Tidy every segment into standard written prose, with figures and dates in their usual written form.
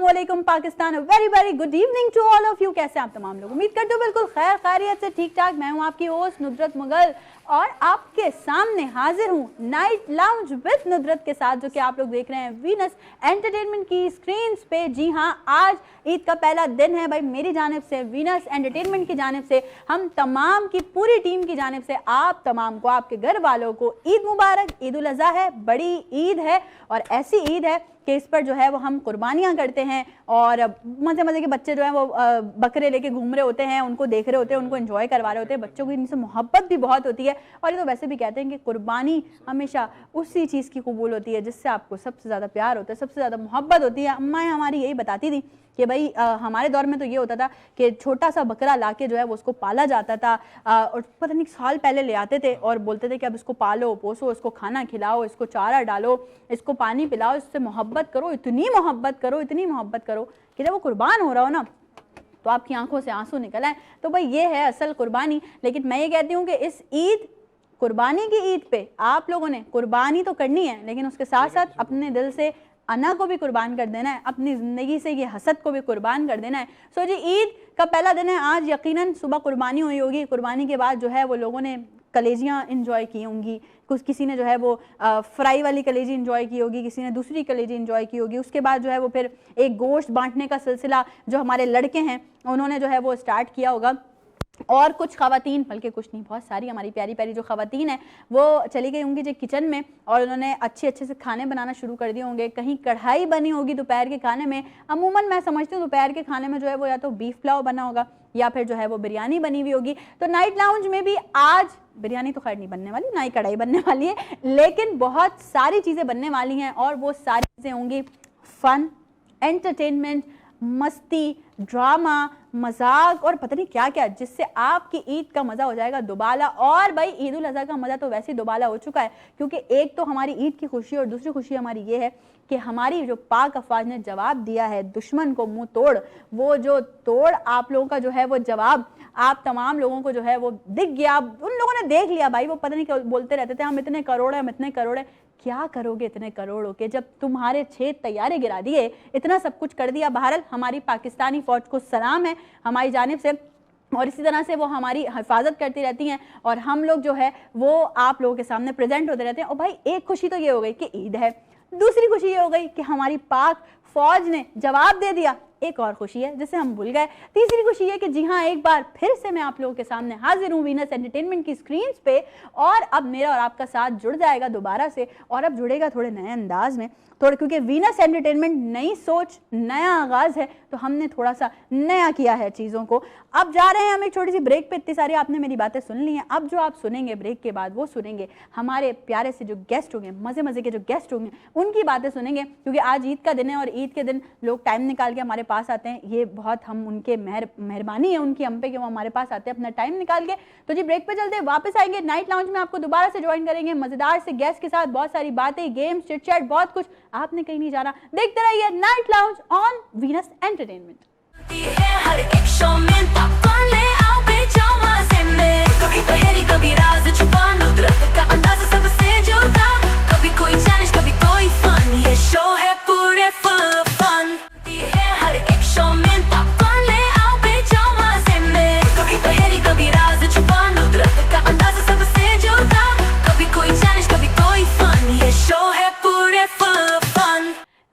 अस्सलामुअलैकुम Pakistan, very very good evening to all of you. कैसे आप तमाम लोग? उम्मीद करते हो बिल्कुल खैर खैरियत से, ठीक ठाक। मैं हूं आपकी होस्ट नुदरत मुगल और आपके सामने हाजिर हूं नाइट लाउंज विद नुदरत के साथ, जो कि आप लोग देख रहे हैं वीनस एंटरटेनमेंट की स्क्रीन पे। जी हां, आज ईद का पहला दिन है भाई। मेरी जानिब से, वीनस एंटरटेनमेंट की जानिब से, हम तमाम की पूरी टीम की जानिब से आप तमाम को, आपके घर वालों को ईद मुबारक। ईद उल अज़हा है, बड़ी ईद है और ऐसी ईद है कि इस पर जो है वो हम कुर्बानियाँ करते हैं और मज़े मज़े के बच्चे जो हैं वो बकरे लेके घूम रहे होते हैं, उनको देख रहे होते हैं, उनको एंजॉय करवा रहे होते हैं। बच्चों की इनसे मोहब्बत भी बहुत होती है और ये तो वैसे भी कहते हैं कि कुर्बानी हमेशा उसी चीज़ की कबूल होती है जिससे आपको सबसे ज़्यादा प्यार होता है, सबसे ज़्यादा मोहब्बत होती है। अम्माएँ हमारी यही बताती थी कि भाई हमारे दौर में तो ये होता था कि छोटा सा बकरा लाके जो है वो उसको पाला जाता था और पता नहीं साल पहले ले आते थे और बोलते थे कि अब इसको पालो पोसो, इसको खाना खिलाओ, इसको चारा डालो, इसको पानी पिलाओ, इससे मोहब्बत करो, इतनी मोहब्बत करो, इतनी मोहब्बत करो कि जब वो कुर्बान हो रहा हो ना तो आपकी आंखों से आंसू निकल आए। तो भाई ये है असल कुर्बानी। लेकिन मैं ये कहती हूँ कि इस ईद, कुर्बानी की ईद पे आप लोगों ने कुर्बानी तो करनी है, लेकिन उसके साथ साथ अपने दिल से अना को भी कुर्बान कर देना है, अपनी ज़िंदगी से ये हसद को भी कुर्बान कर देना है। सो जी, ईद का पहला दिन है आज। यकीनन सुबह कुर्बानी हुई होगी, कुर्बानी के बाद जो है वो लोगों ने कलेजियाँ इंजॉय की होंगी, कुछ किसी ने जो है वो फ्राई वाली कलेजी इंजॉय की होगी, किसी ने दूसरी कलेजी इंजॉय की होगी। उसके बाद जो है वो फिर एक गोश्त बांटने का सिलसिला जो हमारे लड़के हैं उन्होंने जो है वो स्टार्ट किया होगा। और कुछ ख़वातीन, बल्कि कुछ नहीं, बहुत सारी हमारी प्यारी प्यारी जो ख़वातीन हैं वो चली गई होंगी जो किचन में और उन्होंने अच्छे अच्छे से खाने बनाना शुरू कर दिए होंगे। कहीं कढ़ाई बनी होगी दोपहर के खाने में। अमूमन मैं समझती हूँ दोपहर के खाने में जो है वो या तो बीफ पुलाव बना होगा या फिर जो है वो बिरयानी बनी हुई होगी। तो नाइट लाउंज में भी आज बिरयानी तो खैर नहीं बनने वाली, ना ही कढ़ाई बनने वाली है, लेकिन बहुत सारी चीज़ें बनने वाली हैं और वो सारी चीज़ें होंगी फन, एंटरटेनमेंट, मस्ती, ड्रामा, मजाक और पता नहीं क्या क्या, जिससे आपकी ईद का मज़ा हो जाएगा दुबाला। और भाई ईद उल अज़हा का मज़ा तो वैसे ही दुबाला हो चुका है, क्योंकि एक तो हमारी ईद की खुशी और दूसरी खुशी हमारी ये है कि हमारी जो पाक अफवाज ने जवाब दिया है दुश्मन को मुंह तोड़, वो जो तोड़ आप लोगों का जो है वो जवाब आप तमाम लोगों को जो है वो दिख गया। उन लोगों ने देख लिया भाई। वो पता नहीं क्या बोलते रहते थे, हम इतने करोड़ हैं, हम इतने करोड़ हैं। क्या करोगे इतने करोड़ों के, जब तुम्हारे 6 तैयारे गिरा दिए, इतना सब कुछ कर दिया। बहरहाल हमारी पाकिस्तानी फौज को सलाम है हमारी जानिब से और इसी तरह से वो हमारी हिफाजत करती रहती हैं और हम लोग जो है वो आप लोगों के सामने प्रेजेंट होते रहते हैं। और भाई एक खुशी तो ये हो गई कि ईद है, दूसरी खुशी ये हो गई कि हमारी पाक फौज ने जवाब दे दिया। एक और खुशी है जिसे हम भूल गए। तीसरी खुशी है कि जी हाँ, एक बार फिर से मैं आप लोगों के सामने हाजिर हूँ वीनस एंटरटेनमेंट की स्क्रीन पे और अब मेरा और आपका साथ जुड़ जाएगा दोबारा से और अब जुड़ेगा थोड़े नए अंदाज में, थोड़े, क्योंकि वीनस एंटरटेनमेंट नई सोच, नया आगाज है, तो हमने थोड़ा सा नया किया है चीज़ों को। अब जा रहे हैं हम एक छोटी सी ब्रेक पे। इतनी सारी आपने मेरी बातें सुन ली हैं। अब जो आप सुनेंगे ब्रेक के बाद वो सुनेंगे हमारे प्यारे से जो गेस्ट होंगे, मज़े मज़े के जो गेस्ट होंगे, उनकी बातें सुनेंगे, क्योंकि आज ईद का दिन है और ईद के दिन लोग टाइम निकाल के हमारे पास आते हैं। ये बहुत हम उनके मेहरबानी है उनकी हम पे कि वो हमारे पास आते हैं अपना टाइम निकाल के। तो जी ब्रेक पे चलते हैं, वापस आएंगे नाइट लाउंज में, आपको दोबारा से ज्वाइन करेंगे मजेदार से गेस्ट के साथ, बहुत सारी बातें, गेम्स, चिट चैट, बहुत कुछ। आपने कहीं नहीं जाना, देखते रहिए night lounge on Venus entertainment.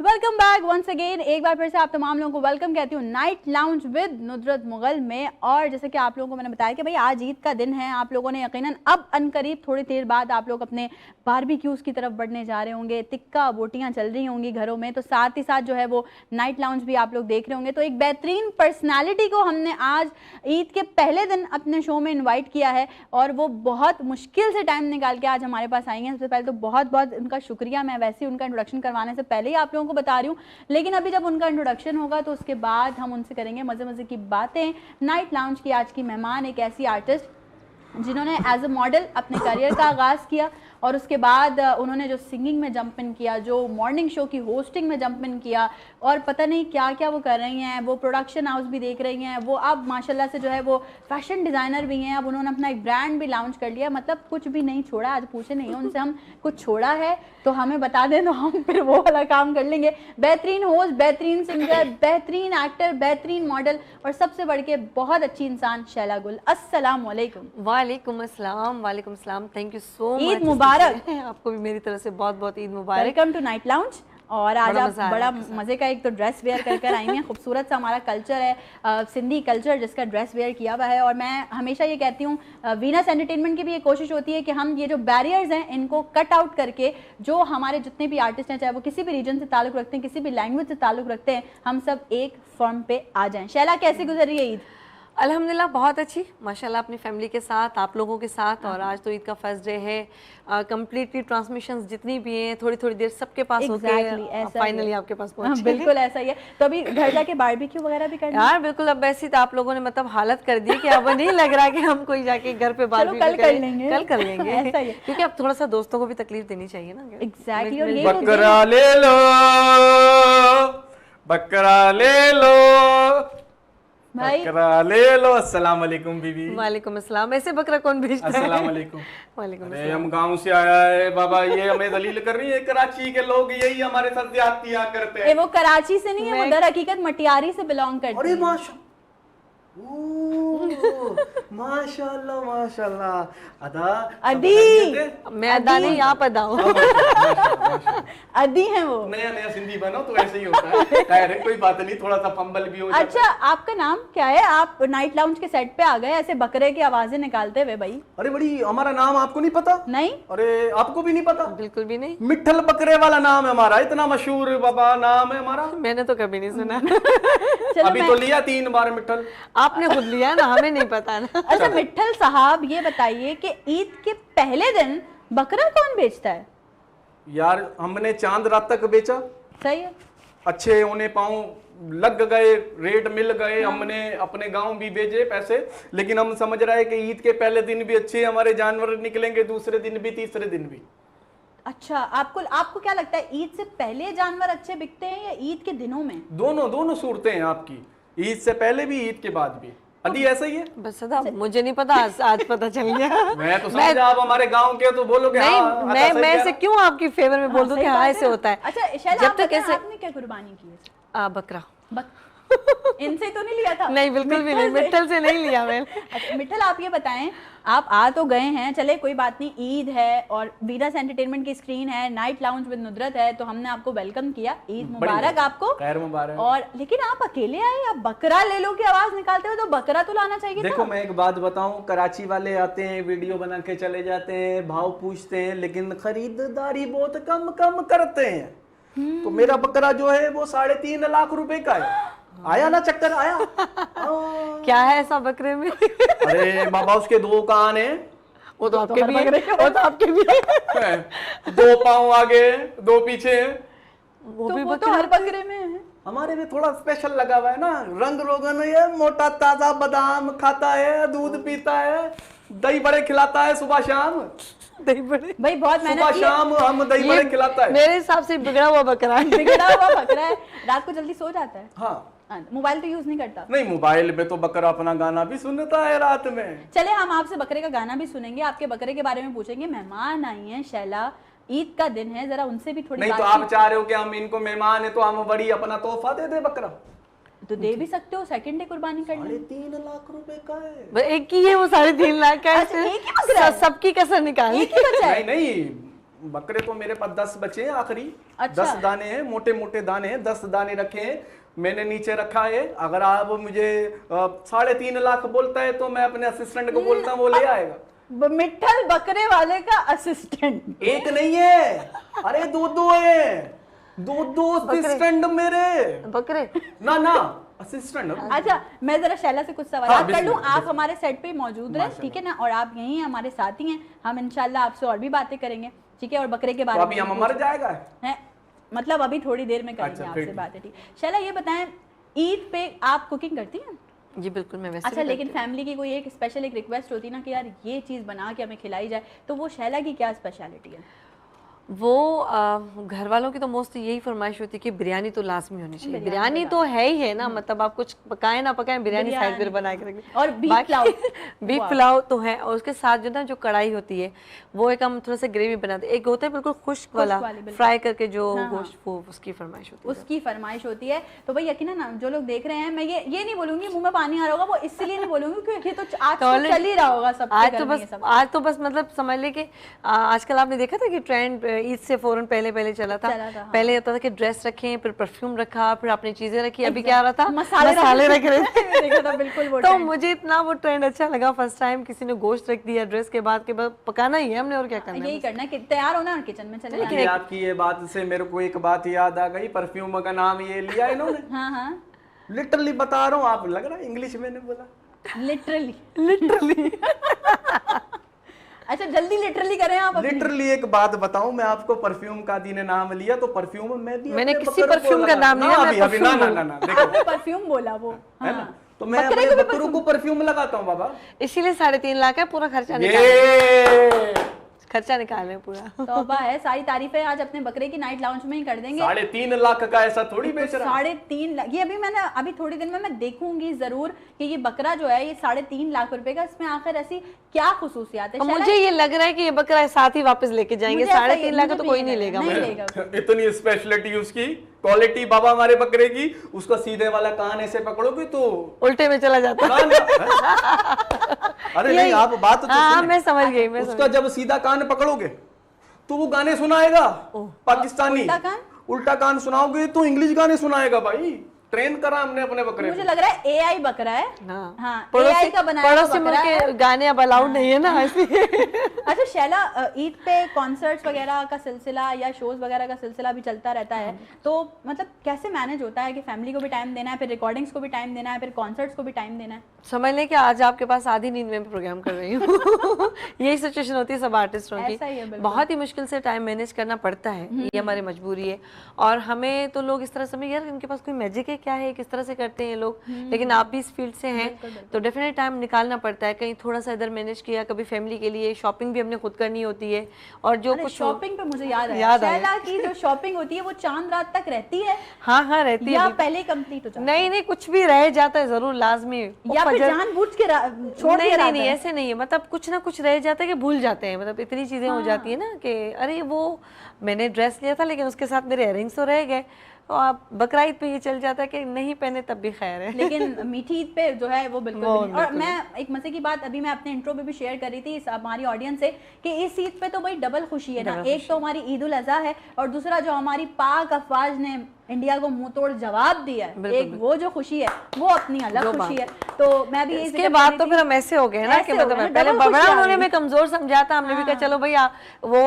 Welcome back once again. एक बार फिर से आप तमाम लोगों को वेलकम कहती हूँ नाइट लाउंज विद नुदरत मुगल में। और जैसे कि आप लोगों को मैंने बताया कि भाई आज ईद का दिन है, आप लोगों ने यकीनन अब अनकरीब थोड़ी देर बाद आप लोग अपने बारबेक्यूज़ की तरफ बढ़ने जा रहे होंगे, तिक्का बोटियाँ चल रही होंगी घरों में, तो साथ ही साथ जो है वो नाइट लाउंज भी आप लोग देख रहे होंगे। तो एक बेहतरीन पर्सनैलिटी को हमने आज ईद के पहले दिन अपने शो में इन्वाइट किया है और वो बहुत मुश्किल से टाइम निकाल के आज हमारे पास आएंगे। सबसे पहले तो बहुत बहुत उनका शुक्रिया। मैं वैसे ही उनका इंट्रोडक्शन करवाने से पहले ही आप लोगों को बता रही हूँ, लेकिन अभी जब उनका इंट्रोडक्शन होगा तो उसके बाद हम उनसे करेंगे मज़े मज़े की बातें। नाइट लाउंज की आज की मेहमान एक ऐसी आर्टिस्ट जिन्होंने एज अ मॉडल अपने करियर का आगाज़ किया और उसके बाद उन्होंने जो सिंगिंग में जंप इन किया, जो मॉर्निंग शो की होस्टिंग में जंप इन किया, और पता नहीं क्या क्या वो कर रही हैं। वो प्रोडक्शन हाउस भी देख रही हैं, वो अब माशाल्लाह से जो है वो फैशन डिज़ाइनर भी हैं। अब उन्होंने अपना एक ब्रांड भी लॉन्च कर लिया, मतलब कुछ भी नहीं छोड़ा। आज पूछे नहीं उनसे हम कुछ छोड़ा है तो हमें बता दें तो हम फिर वो वाला काम कर लेंगे। बेहतरीन होस्ट, बेहतरीन सिंगर, बेहतरीन एक्टर, बेहतरीन मॉडल और सबसे बढ़ के बहुत अच्छी इंसान शैला गुल। अस्सलाम वालेकुम। वालेकुम अस्सलाम। वालेकुम अस्सलाम। Thank you so much. Eid मुबारक। आपको भी मेरी तरफ से बहुत बहुत ईद मुबारक। Welcome to night lounge. और आज आप बड़ा मज़ा मज़े का एक तो ड्रेस वेयर कर आई हैं, खूबसूरत सा हमारा कल्चर है सिंधी कल्चर जिसका ड्रेस वेयर किया हुआ है। और मैं हमेशा ये कहती हूँ वीनस एंटरटेनमेंट की भी ये कोशिश होती है कि हम ये जो बैरियर्स हैं इनको कट आउट करके जो हमारे जितने भी आर्टिस्ट हैं, चाहे वो किसी भी रीजन से ताल्लुक़ रखते हैं, किसी भी लैंग्वेज से ताल्लुक़ रखते हैं, हम सब एक फॉर्म पे आ जाएँ। शैला कैसे गुजर रही है ईद? अल्हम्दुलिल्लाह बहुत अच्छी, माशाल्लाह अपनी फैमिली के साथ, आप लोगों के साथ। और आज तो ईद का फर्स्ट डे है। कंप्लीटली ट्रांसमिशंस जितनी भी हैं थोड़ी थोड़ी देर सबके पास होते हैं, फाइनली आपके पास पहुंचे। बिल्कुल ऐसा ही है। तो अभी घर जाके बारबेक्यू वगैरह भी करना यार बिल्कुल। अब ऐसी तो आप लोगों ने मतलब हालत कर दी कि अब नहीं लग रहा कि हम कोई जाके घर पे बारबेक्यू कल कर लेंगे, कल कर लेंगे ऐसा ही है। क्योंकि अब थोड़ा सा दोस्तों को भी तकलीफ देनी चाहिए ना। एग्जैक्टली। और ये बकरा ले लो, बकरा ले लो, भाई बकरा ले लो। अस्सलाम वालेकुम बीबी। वालेकुम अस्सलाम। ऐसे बकरा कौन भेजता है? अस्सलाम वालेकुम। वालेकुम अरे हम गांव से आया है बाबा, ये हमें दलील कर रही है। कराची के लोग यही हमारे साथ ज्यादतियां करते हैं। वो कराची से नहीं है, वो दर हकीकत मटियारी से बिलोंग करती अरे है। माशाल्लाह माशाल्लाह। अदा अदी, मैं अदा नहीं, आप अदा हो। अदी हैं वो। नया नया सिंधी बनो तो ऐसे ही होता है। खैर है, कोई बात नहीं, थोड़ा सा फंबल भी हो जाता है। अच्छा, आपका नाम क्या है? आप नाइट लाउंज के सेट पे आ गए ऐसे बकरे की आवाजें निकालते हुए भाई। अरे बड़ी, हमारा नाम आपको नहीं पता? नहीं। अरे आपको भी नहीं पता? बिल्कुल भी नहीं। मिठल बकरे वाला नाम है हमारा, इतना मशहूर बाबा नाम है हमारा। मैंने तो कभी नहीं सुना। चलो अभी तो लिया 3 बार मिठल। आपने खुद लिया ना, हमें नहीं पता ना। अच्छा मिठल साहब, ये बताइए कि ईद के पहले दिन बकरा कौन बेचता है? यार हमने चांद रात तक बेचा, सही है। अच्छे होने पाँव लग गए, रेट मिल गए, हमने अपने गांव भी भेजे पैसे। लेकिन हम समझ रहे हैं कि ईद के पहले दिन भी अच्छे हमारे जानवर निकलेंगे, दूसरे दिन भी, तीसरे दिन भी। अच्छा, आपको क्या लगता है, ईद से पहले जानवर अच्छे बिकते हैं या ईद के दिनों में? दोनों सूरतें हैं आपकी, ईद से पहले भी, ईद के बाद भी। अदी ऐसा ही है। बस सदा मुझे नहीं पता, आज पता चल गया। मैं तो समझा आप हमारे गांव के तो बोलोगे नहीं, हाँ, मैं ऐसे क्यों आपकी फेवर में बोल दूं कि हाँ ऐसे होता है। अच्छा शैला, जब आप तक बताएं, ऐसे आपने क्या कुर्बानी की है? बकरा। इनसे तो नहीं लिया था? नहीं, बिल्कुल भी नहीं, मिठल से नहीं लिया मैंने। अच्छा मिठल, आप ये बताएं, आप आ तो गए हैं, चले कोई बात नहीं, ईद है और वीनस एंटरटेनमेंट की स्क्रीन है, नाइट लाउंज विद नुदरत है, तो हमने आपको वेलकम किया। ईद मुबारक आपको। खैर मुबारक। और लेकिन आप अकेले आए, आप बकरा ले लो की आवाज निकालते हो, तो बकरा तो लाना चाहिए। देखो मैं एक बात बताऊं, कराची वाले आते हैं, वीडियो बना के चले जाते हैं, भाव पूछते हैं, लेकिन खरीदारी बहुत कम करते हैं। तो मेरा बकरा जो है वो 3.5 लाख रुपए का है। आया ना चक्कर, आया। क्या है ऐसा बकरे में? अरे बाबा, उसके 2 कान हैं। वो तो आपके भी है, वो तो आपके भी है। 2 पाँव आगे, 2 पीछे हैं। वो तो भी वो तो हर बकरे में है। हमारे में थोड़ा स्पेशल लगा हुआ है ना, रंग रोगन है, मोटा ताजा बादाम खाता है, दूध पीता है, दही बड़े खिलाता है सुबह शाम। दही बड़े भाई बहुत सुबह मेहनत की है। शाम हम दही बड़े खिलाता है। मेरे हिसाब से बिगड़ा हुआ बकरा है। बिगड़ा हुआ बकरा है, रात को जल्दी सो जाता है। हाँ, मोबाइल तो यूज नहीं करता। नहीं मोबाइल पे तो बकरा अपना गाना भी सुनता है रात में। चले हम आपसे बकरे का गाना भी सुनेंगे, आपके बकरे के बारे में पूछेंगे। मेहमान आई हैं शैला, ईद का दिन है, जरा उनसे भी थोड़ी नहीं तो आप चाह रहे हो कि हम इनको मेहमान है तो हम बड़ी अपना तोहफा दे दे बकरा। तो दे भी सकते हो, सेकंड डे कुर्बानी कर लें। 3.5 लाख रुपए का है। एक ही है वो, 3.5 लाख का। अच्छा, एक ही बकरा है? सबकी कसर निकाली। एक ही बचा है? नहीं, बकरे तो मेरे पास 10 बचे हैं आखिरी। अच्छा। 10 दाने हैं, मोटे मोटे दाने हैं, 10 दाने रखे हैं, मैंने नीचे रखा है। अगर आप मुझे 3.5 लाख बोलता है तो मैं अपने असिस्टेंट को बोलता हूँ, वो ले आएगा। मिठल बकरे वाले का असिस्टेंट एक नहीं है, अरे 2 है, 2 असिस्टेंट मेरे। बकरे ना असिस्टेंट। अच्छा, मैं जरा शैला से कुछ सवाल हाँ, कर लूं। बिस्मिल्लाह, आप हमारे सेट पे मौजूद रहे, ठीक है ना, और आप यहीं हमारे साथ ही हैं, हम इंशाल्लाह आपसे और भी बातें करेंगे, ठीक है। और बकरे के बारे तो में अभी हम मर जाएगा है, मतलब अभी थोड़ी देर में करेंगे अच्छा, आपसे फिर बातें, ठीक। शैला ये बताएं, ईद पे आप कुकिंग करती हैं? जी बिल्कुल, मैं वैसे अच्छा, भी लेकिन करती हूँ। फैमिली की कोई एक स्पेशल एक रिक्वेस्ट होती ना कि यार ये चीज़ बना के हमें खिलाई जाए, तो वो शैला की क्या स्पेशलिटी है? वो घर वालों की तो मोस्ट यही फरमाइश होती है कि बिरयानी तो लाजमी होनी चाहिए। बिरयानी बिरयानी तो तो है ही है ना, मतलब आप कुछ पकाएं ना पकाएं, बिरयानी साइड पे बना के रख दें। और बीफ पुलाव। बीफ पुलाव तो है, और उसके साथ जो ना जो कढ़ाई होती है वो एक हम थोड़ा सा ग्रेवी बनाते हैं, एक होता है बिल्कुल खुश्क वाला वाली, बिल्कुल। फ्राई करके जो हाँ, हाँ। गोश्त, वो उसकी फरमाइश होती है। उसकी फरमाइश होती है। तो भाई यकीनन ना जो लोग देख रहे हैं, मैं ये नहीं बोलूंगी मुंह में पानी आ रहा होगा, वो इसलिए नहीं बोलूंगी क्योंकि ये तो आज तो Toilet- चल ही रहा होगा सबके आज घर तो में बस ये सब। आज तो बस मतलब समझ ले कि आजकल आपने देखा था कि ट्रेंड ईद से फौरन पहले पहले चला था। हाँ। पहले होता था कि ड्रेस रखें, फिर परफ्यूम रखा, फिर अपनी चीजें रखी। अभी Exactly. क्या आ रहा था, मसाले रख रहे थे। देखा था बिल्कुल वो तो trend। मुझे इतना वो ट्रेंड अच्छा लगा, फर्स्ट टाइम किसी ने गोश्त रख दिया ड्रेस के बाद, के बाद पकाना ही है हमने, और क्या करना यही है। करना है कि तैयार होना और किचन में चले अभी जाना। आपकी ये बात से मेरे को एक बात याद आ गई, परफ्यूम का नाम ये लिया इन्होंने। हाँ हाँ, लिटरली बता रहा हूँ, आप लग रहा है इंग्लिश मैंने बोला। लिटरली। लिटरली। अच्छा, जल्दी लिटरली करें आप अपनी। लिटरली एक बात बताऊं, मैं आपको परफ्यूम का दी ने नाम लिया तो परफ्यूम में भी मैंने अपने किसी बकरों को परफ्यूम का लगा- नाम ना, लिया, मैं अभी अभी ना परफ्यूम ना ना ना देखो, आपने परफ्यूम बोला वो। है ना, हाँ। तो मैं बकरे अपने को भी बकरों को परफ्यूम लगाता हूँ बाबा। इसीलिए 3.5 लाख है, पूरा खर्चा निकाल, ये खर्चा निकाले पूरा। तौबा है, सारी तारीफें आज अपने बकरे की नाइट लाउंज में ही कर देंगे। 3.5 लाख का ऐसा थोड़ी बेच रहा है। 3.5 लाख, ये अभी मैंने अभी थोड़ी दिन में मैं देखूंगी जरूर कि ये बकरा जो है ये 3.5 लाख रुपए का, इसमें आखिर ऐसी क्या खुसूसियात है। और मुझे ये लग रहा है कि ये बकरा साथ ही वापस लेके जाएंगे। मुझे ऐसा ही- 3.5 लाख का मुझे तो भी कोई ये नहीं लग लेगा। रहा है, नहीं मतलब लेगा। इतनी स्पेशलिटी उसकी, क्वालिटी बाबा हमारे बकरे की, उसका सीधे वाला कान ऐसे पकड़ोगे तो उल्टे में चला जाता। ना, ना, अरे नहीं, आप बात तो हाँ, सुनिए। मैं समझ गई, मैं उसका जब सीधा कान पकड़ोगे तो वो गाने सुनाएगा पाकिस्तानी, उल्टा कान सुनाओगे तो इंग्लिश गाने सुनाएगा। भाई ट्रेन करा हमने अपने बकरे मुझे को। लग रहा है एआई बकरा है। हाँ, हाँ, पड़ोसी AI का बनाया हुआ पड़ोसी बकरा मुल्क है। के गाने अब अलाउड नहीं है ना, इसलिए। अच्छा शैला, ईद पे कॉन्सर्ट्स वगैरह का सिलसिला या शोज वगैरह का सिलसिला भी चलता रहता है, तो मतलब कैसे मैनेज होता है कि फैमिली को भी टाइम देना है, फिर रिकॉर्डिंग्स को भी टाइम देना है, फिर कॉन्सर्ट्स को भी टाइम देना है? समझ लें कि आज आपके पास आधी नींद में प्रोग्राम कर रही हूँ। यही सिचुएशन होती है सब आर्टिस्टों की। ऐसा ही है बिल्कुल। बहुत ही मुश्किल से टाइम मैनेज करना पड़ता है, ये हमारी मजबूरी है। और हमें तो लोग इस तरह समझ, यार इनके पास कोई मैजिक है क्या है, किस तरह से करते हैं ये लोग, लेकिन आप भी इस फील्ड से हैं तो डेफिनेट टाइम निकालना पड़ता है। कहीं थोड़ा सा इधर मैनेज किया, कभी फैमिली के लिए शॉपिंग भी हमने खुद करनी होती है। और जो कुछ शॉपिंग पे मुझे याद याद है, आया। शैला की जो शॉपिंग होती है वो चांद रात तक रहती है हाँ हाँ रहती या है, पहले कंप्लीट हो जाती है? नहीं नहीं, कुछ भी रह जाता है जरूर लाजमी, या फिर जानबूझ के छोड़ नहीं के नहीं नहीं, ऐसे नहीं है। मतलब कुछ ना कुछ रह जाता है कि भूल जाते हैं, मतलब इतनी चीजें हो जाती है ना कि अरे वो मैंने ड्रेस लिया था लेकिन उसके साथ मेरे इयररिंग्स तो रह गए। तो आप बकरा ईद पे ये चल जाता है कि नहीं पहने तब भी खैर है। लेकिन मीठी ईद पे जो है वो बिल्कुल भी नहीं। और मैं एक मजे की बात अभी मैं अपने इंट्रो पे भी शेयर कर रही थी हमारी ऑडियंस से कि इस ईद पे तो भाई डबल खुशी है ना। एक तो हमारी ईद उल अजहा है और दूसरा जो हमारी पाक अफवाज ने इंडिया को मुंह तोड़ जवाब दिया है, एक वो जो खुशी है वो अपनी अलग खुशी है। तो मैं भी इसके बाद तो फिर हम ऐसे हो गए ना कि मतलब पहले बड़ा उन्होंने मैं कमजोर समझा था, हमने भी कहा चलो भैया वो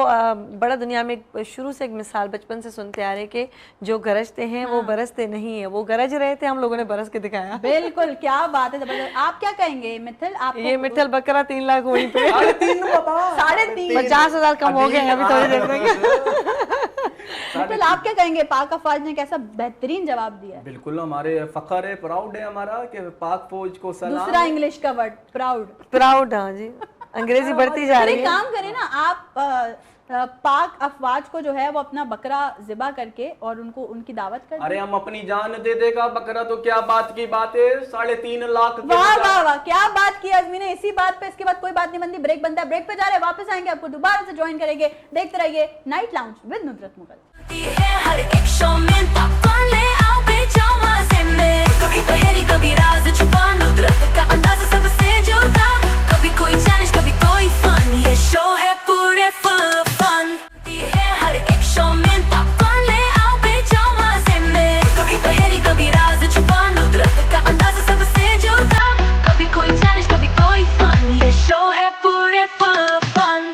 बड़ा दुनिया में शुरू से एक मिसाल बचपन से सुनते आ रहे कि जो गरजते हैं वो बरसते नहीं है, वो गरज रहे थे, हम लोगों ने बरस के दिखाया। बिल्कुल, क्या बात है, जबरदस्त। आप क्या कहेंगे मित्तल? आप ये मित्तल बकरा 3 लाख वहीं पे 3.5 50,000 कम हो गए हैं अभी थोड़ी देर तक। मित्तल आप क्या कहेंगे? पाक अफवाज ने कैसा बेहतरीन जवाब दिया है। बिल्कुल, हमारे फखर है, प्राउड है हमारा कि पाक फौज को सलाम। दूसरा इंग्लिश का वर्ड प्राउड। प्राउड, हाँ जी, अंग्रेजी बढ़ती जा रही है। काम करें ना आप, पाक अफवाज को जो है वो अपना बकरा ज़िबा करके और उनको उनकी दावत कर। अरे हम अपनी जान दे देगा बकरा तो क्या बात की बात है, 3.5 लाख। वाह वाह वाह, क्या बात की आजमी ने इसी बात पे। इसके बाद कोई बात नहीं बनती, ब्रेक बनता है, ब्रेक पे जा रहे हैं, वापस आएंगे, आपको दोबारा से ज्वाइन करेंगे। देखते रहिए night lounge with Nusrat Mughal. हर एक शो में पॉपकॉर्न ले आओ बेजामा से मैं, कभी पहेली कभी राज छुपा, नुसरत का अंदाज़ सबसे जुदा, कभी कोई चैलेंज कभी कोई फन, ये शो है पूरे फन। हर एक शो में पॉपकॉर्न ले आओ बेजामा से मैं, कभी पहेली कभी राज छुपा, नुसरत का अंदाज़ सबसे जुदा, कभी कोई चैलेंज कभी कोई फन, ये शो है पूरे फन।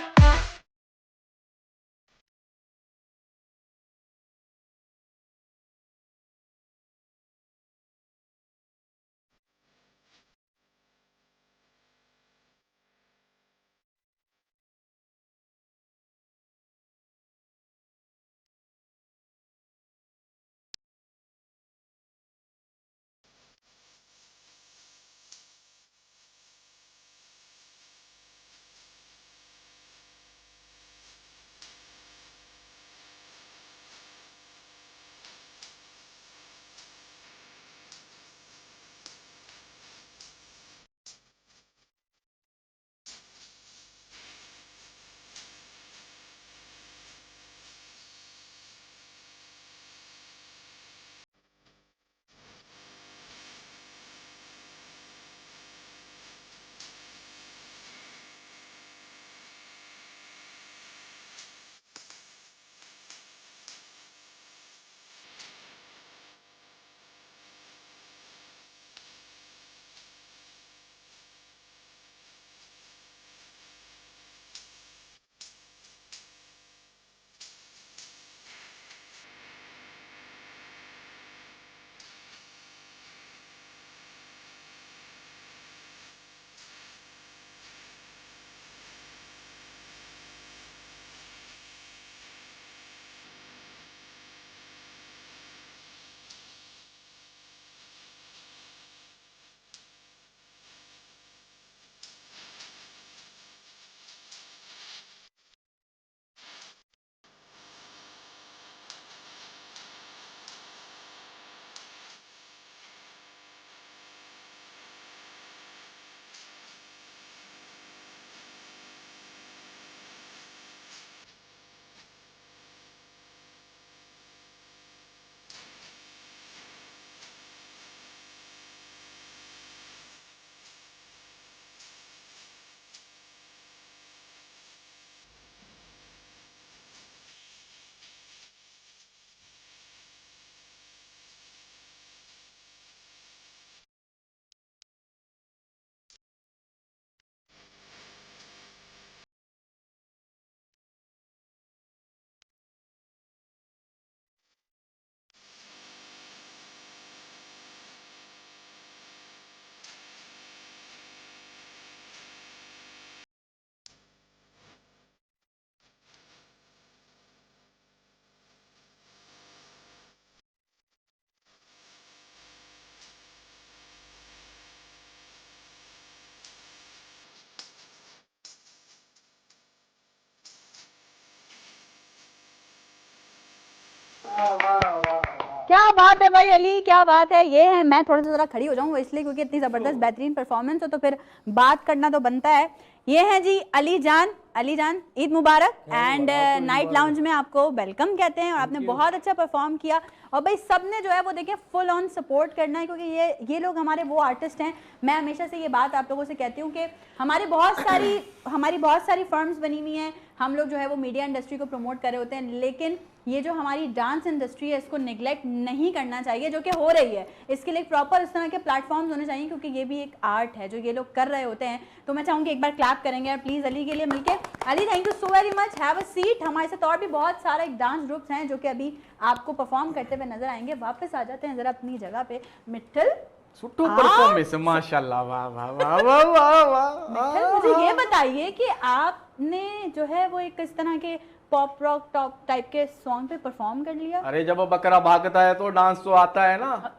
क्या बात है भाई अली, क्या बात है। ये है, मैं थोड़ा सा जरा खड़ी हो जाऊँ इसलिए क्योंकि इतनी जबरदस्त बेहतरीन परफॉर्मेंस हो तो फिर बात करना तो बनता है। ये है जी अली जान। अली जान, ईद मुबारक एंड नाइट लाउंज में आपको वेलकम कहते हैं और आपने बहुत अच्छा परफॉर्म किया। और भाई सबने जो है वो देखें फुल ऑन सपोर्ट करना है क्योंकि ये लोग हमारे वो आर्टिस्ट हैं। मैं हमेशा से ये बात आप लोगों से कहती हूँ कि हमारी बहुत सारी फर्म्स बनी हुई हैं, हम लोग जो है वो मीडिया इंडस्ट्री को प्रमोट कर रहे होते हैं, लेकिन ये जो हमारी डांस इंडस्ट्री है इसको निगलेक्ट नहीं करना चाहिए, जो कि हो रही है। इसके लिए प्रॉपर इस तरह के प्लेटफॉर्म्स होने चाहिए क्योंकि ये भी एक आर्ट है जो ये लोग कर रहे होते हैं। तो मैं चाहूँगी एक बार क्लैप करेंगे प्लीज अली के लिए मिलके। Ali thank you so very much, have a seat. हमारे साथ और भी बहुत सारे डांस ग्रुप्स हैं जो कि अभी आपको परफॉर्म करते हुए नजर आएंगे। वापस आ जाते हैं जरा अपनी जगह पे। मिट्ठल, सुट्टू परफॉर्मेंस माशाल्लाह, वाह वाह वाह वाह वाह वाह। मुझे ये बताइए कि आपने जो है वो एक इस तरह के पॉप रॉक टॉप टाइप के सॉन्ग पे परफॉर्म कर लिया। अरे जब वो बकरा भागता है तो डांस तो आता है ना।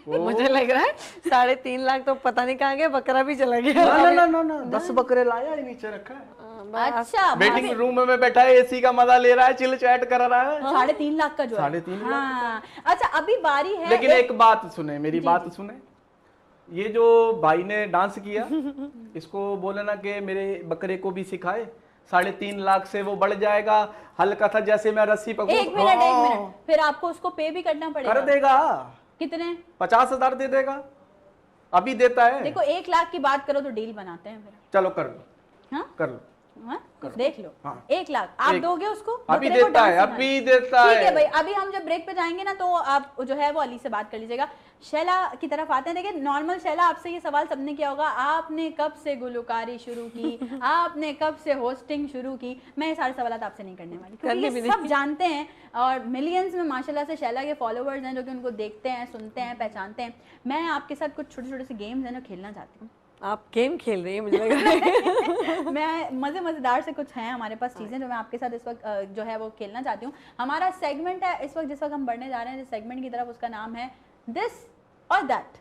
मुझे लग रहा है 3.5 लाख तो पता नहीं कहाँ गए, बकरा भी चला गया। ना 10 बकरे लाया है, नीचे रखा है। अच्छा, वेटिंग रूम में बैठा है, एसी का मजा ले रहा है, चिल चैट कर रहा है। 3.5 लाख का जो है। 3.5 लाख। हाँ। अच्छा अभी बारी है, लेकिन एक बात सुने, मेरी बात सुने। ये जो भाई ने डांस किया इसको बोले ना कि मेरे बकरे को भी सिखाए, 3.5 लाख से वो बढ़ जाएगा। हल्का था जैसे मैं रस्सी पकड़ूं। एक मिनट, फिर आपको उसको पे भी करना पड़ेगा। कर देगा। कितने? 50,000 दे देगा, अभी देता है। देखो 1 लाख की बात करो तो डील बनाते हैं फिर। चलो कर लो। हाँ? कर लो। हाँ? देख लो। हाँ। 1 लाख आप दोगे उसको? अभी बकरे को देता है, डांस अभी देता ठीक है। है भाई, अभी हम जब ब्रेक पे जाएंगे ना तो आप जो है वो अली से बात कर लीजिएगा। शैला की तरफ आते हैं। देखिए नॉर्मल शैला, आपसे ये सवाल सबने किया होगा, आपने कब से गुलकारी शुरू की, आपने कब से होस्टिंग शुरू की। मैं ये सारे सवाल आपसे नहीं करने वाली क्योंकि ये सब जानते हैं और मिलियंस में माशाल्लाह से शैला के फॉलोवर्स हैं जो कि उनको देखते हैं, सुनते हैं, पहचानते हैं। मैं आपके साथ कुछ छोटे छोटे से गेम्स हैं जो खेलना चाहती हूँ। आप गेम खेल रही है मुझे लग रहा है। मैं मज़ेदार से कुछ हैं हमारे पास चीज़ें जो मैं आपके साथ इस वक्त जो है वो खेलना चाहती हूँ। हमारा सेगमेंट है इस वक्त, जिस वक्त हम बढ़ने जा रहे हैं जिस सेगमेंट की तरफ, उसका नाम है दिस और दैट।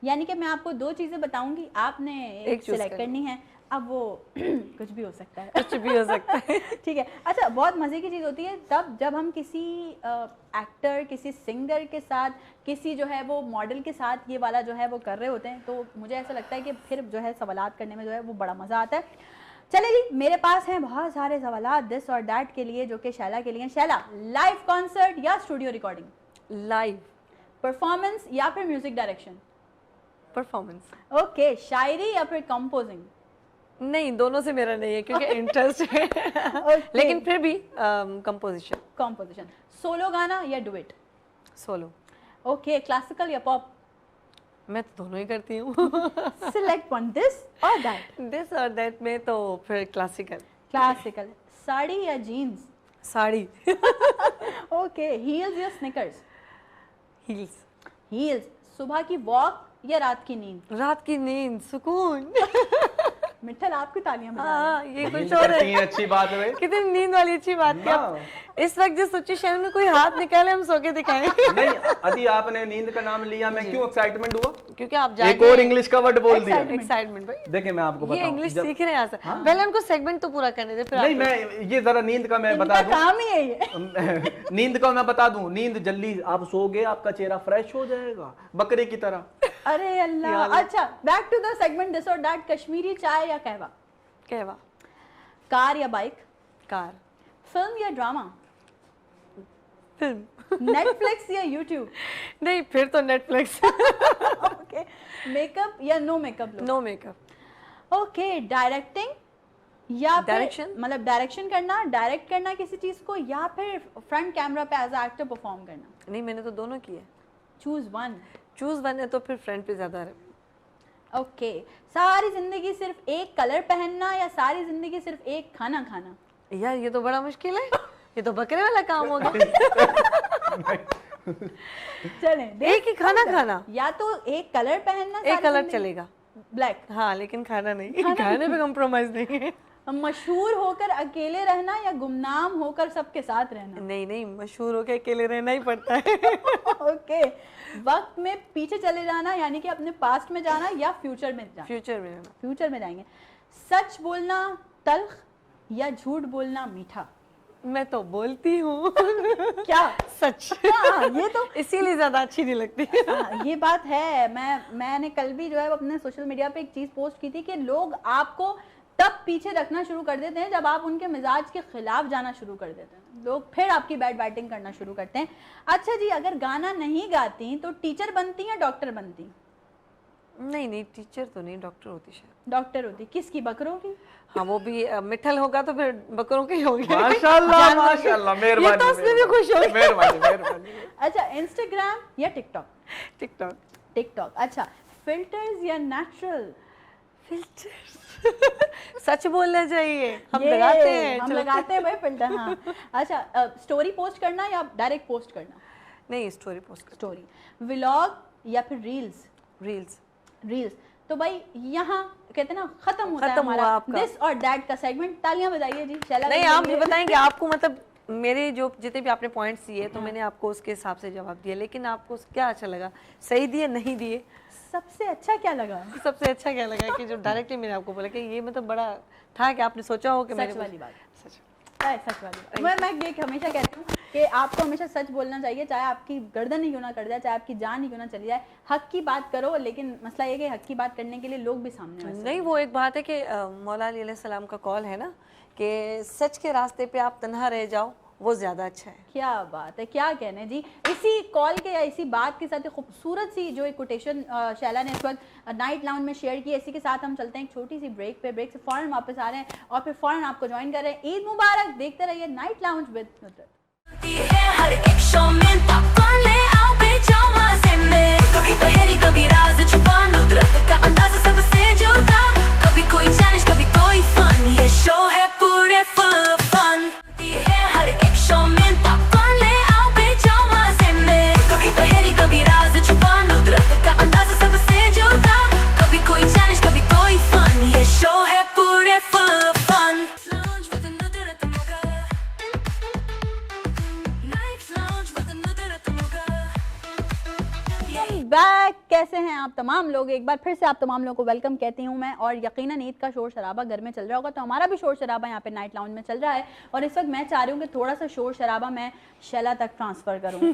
यानी कि मैं आपको 2 चीज़ें बताऊंगी, आपने एक सिलेक्ट करनी है। अब वो कुछ भी हो सकता है, कुछ भी हो सकता है। ठीक है। अच्छा, बहुत मज़े की चीज़ होती है तब जब हम किसी एक्टर, किसी सिंगर के साथ, किसी जो है वो मॉडल के साथ ये वाला जो है वो कर रहे होते हैं, तो मुझे ऐसा लगता है कि फिर जो है सवालात करने में जो है वो बड़ा मज़ा आता है। चले जी, मेरे पास हैं बहुत सारे सवालात दिस और दैट के लिए जो कि शैला के लिए। शैला, लाइव कॉन्सर्ट या स्टूडियो रिकॉर्डिंग? लाइव। परफॉर्मेंस या फिर म्यूजिक डायरेक्शन? परफॉर्मेंस। ओके। शायरी या फिर कंपोजिंग? नहीं, दोनों से मेरा नहीं है क्योंकि इंटरेस्ट है। लेकिन फिर भी कंपोजिशन। कंपोजिशन। सोलो गाना या डुएट? सोलो। ओके। क्लासिकल या पॉप? मैं तो दोनों ही करती हूँ। सिलेक्ट वन, दिस और दैट। दिस और दैट में तो फिर क्लासिकल। क्लासिकल। साड़ी या जीन्स? साड़ी। ओके। हील्स या स्निकर्स? हील्स। हील्स। सुबह की वॉक या रात की नींद? रात की नींद, सुकून। मिट्ठल आपकी तालियां बजा रही हाँ, ये नींद कुछ और करती है। हैं, अच्छी बात है भाई। कितनी नींद वाली अच्छी बात है। अब इस वक्त जिस सिचुएशन में कोई हाथ निकाले हम सो के दिखाएं। नहीं, अभी आपने नींद का नाम लिया, मैं क्यों एक्साइटमेंट हुआ? क्योंकि आप एक जानते और हैं इंग्लिश का वर्ड बोल दिया। एक्साइटमेंट भाई। देखिए मैं आपको ये बताऊं, इंग्लिश जब- सीख रहे हैं यहाँ से। पहले उनको सेगमेंट तो पूरा करने दे, फिर नहीं, आप- मैं ये जरा नींद का मैं बता इनका काम ही है ये। नींद का मैं बता दूं, नींद जल्दी आप सोगे आपका चेहरा फ्रेश हो जाएगा बकरे की तरह। अरे अल्लाह। अच्छा, back to the segment this और दैट। कश्मीरी चाय या कहवा? कहवा। कार या बाइक? कार। फिल्म या ड्रामा? फिल्म। नेटफ्लिक्स या यूट्यूब? नहीं, फिर तो नेटफ्लिक्स। ओके। मेकअप या no makeup look? No makeup. Okay. Directing या Direction? मतलब डायरेक्शन करना, डायरेक्ट करना किसी चीज को, या फिर फ्रंट कैमरा पे एज एक्टर परफॉर्म करना? नहीं, मैंने तो दोनों किए। Choose one. चूज वन है तो फिर फ्रंट पे ज्यादा है। ओके। सारी जिंदगी सिर्फ एक कलर पहनना या सारी जिंदगी सिर्फ एक खाना खाना? यार ये तो बड़ा मुश्किल है, ये तो बकरे वाला काम हो गया। चले एक ही खाना खाना, या तो एक कलर पहनना, एक कलर चलेगा, ब्लैक। हाँ, लेकिन खाना नहीं, खाने पे कॉम्प्रोमाइज नहीं है। मशहूर होकर अकेले रहना या गुमनाम होकर सबके साथ रहना? नहीं नहीं, मशहूर होकर अकेले रहना ही पड़ता है। ओके। वक्त में पीछे चले जाना यानी कि अपने पास्ट में जाना या फ्यूचर में जाना? फ्यूचर में रहना। फ्यूचर में जाएंगे। सच बोलना तल्ख या झूठ बोलना मीठा? मैं तो बोलती हूँ क्या? सच। हाँ, ये तो इसीलिए ज्यादा अच्छी नहीं लगती। हाँ, ये बात है। मैंने कल भी जो है अपने सोशल मीडिया पे एक चीज पोस्ट की थी कि लोग आपको तब पीछे रखना शुरू कर देते हैं जब आप उनके मिजाज के खिलाफ जाना शुरू कर देते हैं। लोग फिर आपकी बैड बैटिंग करना शुरू करते हैं। अच्छा जी, अगर गाना नहीं गाती तो टीचर बनती या डॉक्टर बनती? नहीं, टीचर तो नहीं, डॉक्टर होती शायद। डॉक्टर होती। किसकी? बकरों की? हाँ, वो भी मिठल होगा तो फिर बकरों के ही होंगे। माशाल्लाह माशाल्लाह, मेहरबानी। ये तो उसमें भी खुश हो। मेहरबानी। अच्छा, इंस्टाग्राम या टिकटॉक? टिकटॉक। टिकटॉक। अच्छा, फिल्टर्स या नेचुरल? फिल्टर्स। सच बोलना चाहिए, हम ये लगाते हैं। हम चलो। लगाते हैं भाई फिल्टर। हाँ। अच्छा, स्टोरी पोस्ट करना या डायरेक्ट पोस्ट करना? नहीं, स्टोरी पोस्ट कर। स्टोरी। व्लॉग या फिर रील्स? रील्स। रील्स। तो भाई यहाँ कहते हैं ना, खत्म होता है खत्म हुआ हमारा आपका। दिस और दैट का सेगमेंट। तालियां बजाइए जी। शैला नहीं, जी आप बोलिए। बताएंगे आपको, मतलब मेरे जो जितने भी आपने पॉइंट्स दिए तो मैंने आपको उसके हिसाब से जवाब दिया, लेकिन आपको क्या अच्छा लगा? सही दिए, नहीं दिए? सबसे अच्छा क्या लगा? सबसे अच्छा क्या लगा कि जो डायरेक्टली मैंने आपको बोला कि ये मतलब बड़ा था कि आपने सोचा हो कि सच वाली बात। सच। सच वाली बात। मैं ये हमेशा कहती हूँ कि आपको हमेशा सच बोलना चाहिए, चाहे आपकी गर्दन ही क्यों ना कट जाए, चाहे आपकी जान ही क्यों ना चली जाए। हक की बात करो, लेकिन मसला ये कि हक की बात करने के लिए लोग भी सामने आ नहीं, वो एक बात है कि मौला अली अलैहि सलाम का कॉल है ना कि सच के रास्ते पे आप तन्हा रह जाओ, वो ज्यादा अच्छा है। क्या बात है, क्या कहने जी। इसी कॉल के या इसी बात के साथ खूबसूरत सी जो एक कोटेशन शैला ने इस वक्त नाइट लाउंज में शेयर की, इसी के साथ हम चलते हैं एक छोटी सी ब्रेक पे। ब्रेक से फौरन वापस आ रहे हैं और फिर फौरन आपको ज्वाइन कर रहे हैं। ईद मुबारक। देखते रहिए नाइट लाउंज विद नुसरत। हर एक शो में पॉपकॉर्न ले आओ बेजामा से मैं कभी पहेली कभी राज छुपा नुसरत का अंदाज सबसे जुदा कभी कोई चैलेंज कभी कोई फन ये शो है पूरे फन हर एक शो में पॉपकॉर्न ले आओ बेजामा से मैं कभी पहेली कभी राज छुपा नुसरत का अंदाज सबसे जुदा कभी कोई चैलेंज कभी कोई फन ये शो है पूरे फन बैक। कैसे हैं आप तमाम लोग? एक बार फिर से आप तमाम लोगों को वेलकम कहती हूं मैं। और यकीनन ईद का शोर शराबा घर में चल रहा होगा, तो हमारा भी शोर शराबा यहाँ पे नाइट लाउंज में चल रहा है। और इस वक्त मैं चाह रही हूँ कि थोड़ा सा शोर शराबा मैं शैला तक ट्रांसफर करूँ।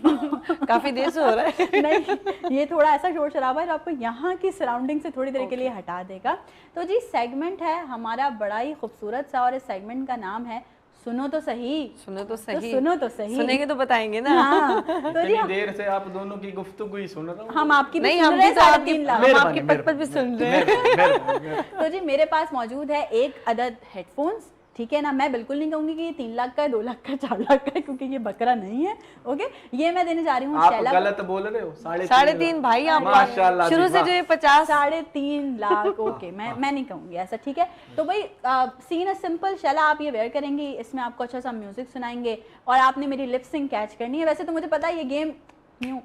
काफी देर से हो रहा है। नहीं, ये थोड़ा ऐसा शोर शराबा है जो आपको यहाँ की सराउंडिंग से थोड़ी देर के लिए हटा देगा। तो जी, सेगमेंट है हमारा बड़ा ही खूबसूरत सा, और इस सेगमेंट का नाम है सुनो तो सही। सुनो तो सही। सुनो तो सही। सुनेंगे तो बताएंगे ना। हाँ, तो जी इतनी देर से आप दोनों की गुफ्तगू ही सुन रहा हूँ। हम आपकी भी नहीं, सुन हम रहे भी हैं, तो 3.5 लाख। हम आपकी पद भी सुन रहे हैं। तो जी, मेरे पास मौजूद है एक अदद हेडफोन्स, ठीक है ना। मैं बिल्कुल नहीं कहूंगी कि ये 3 लाख का है, 2 लाख का, 4 लाख का है, क्योंकि ये बकरा नहीं है। ओके, ये मैं देने जा रही हूँ आप शैला। गलत बोल रहे हो। 3.5 भाई, आप माशाल्लाह शुरू जी, से वाह। जो ये 50 3.5 लाख। ओके, मैं नहीं कहूंगी ऐसा, ठीक है। तो भाई सीन है सिंपल। शैला, आप ये वेयर करेंगी, इसमें आपको अच्छा सा म्यूजिक सुनाएंगे और आपने मेरी लिप सिंक कैच करनी है। वैसे तो मुझे पता है ये गेम यूं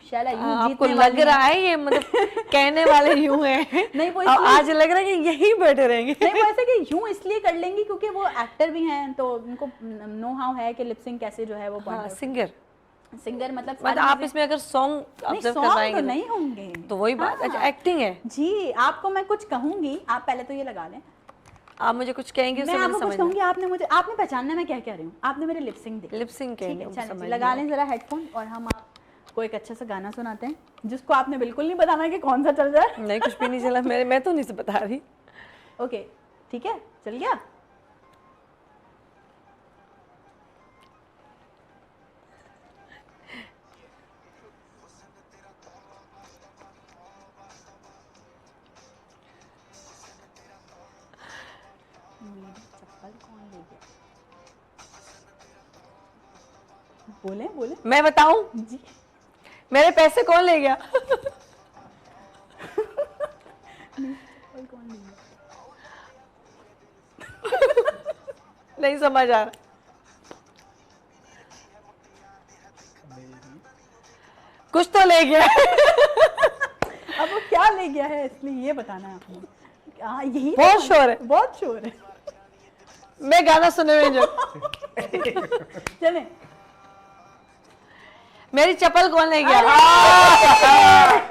शैला यूं आपको जीतने लग वाली रहा है ये मतलब कहने वाले यूं हैं। नहीं, वो और आज लग रहा है कि यहीं बैठे रहेंगे। नहीं, वो ऐसे कि यूं इसलिए कर लेंगी क्योंकि वो एक्टर भी हैं, तो उनको नो हाउ है कि लिप सिंक कैसे जो है वो हाँ, सिंगर सिंगर मतलब आप इसमें अगर सॉन्ग ऑब्जर्व सॉन्ग करवाएंगे तो नहीं होंगे तो वही बात। अच्छा, एक्टिंग है जी। आपको मैं कुछ कहूंगी, आप पहले तो ये लगा लें। आप मुझे कुछ कहेंगे मैं आपको कुछ कहूंगी, आपने पहचानना मैं क्या कह रही हूँ। आपने मेरे लिप सिंक दी, लिप सिंक ठीक है। कहेंगे, चलिए, समझ लगा लें जरा हेडफोन और हम आपको एक अच्छा सा गाना सुनाते हैं जिसको आपने बिल्कुल नहीं बताना कि कौन सा चल रहा है। नहीं, कुछ भी नहीं चला। मैं तो नहीं से बता रही। ओके, ठीक है, चल गया। बोले बोले मैं बताऊं? जी। मेरे पैसे कौन ले गया? कौन नहीं? नहीं समझ आ रहा। कुछ तो ले गया। अब वो क्या ले गया है, इसलिए ये बताना है आपने। हाँ, यही बहुत शोर है। बहुत शोर है। मैं गाना सुने हुए जो चले, मेरी चप्पल कौन ले गया?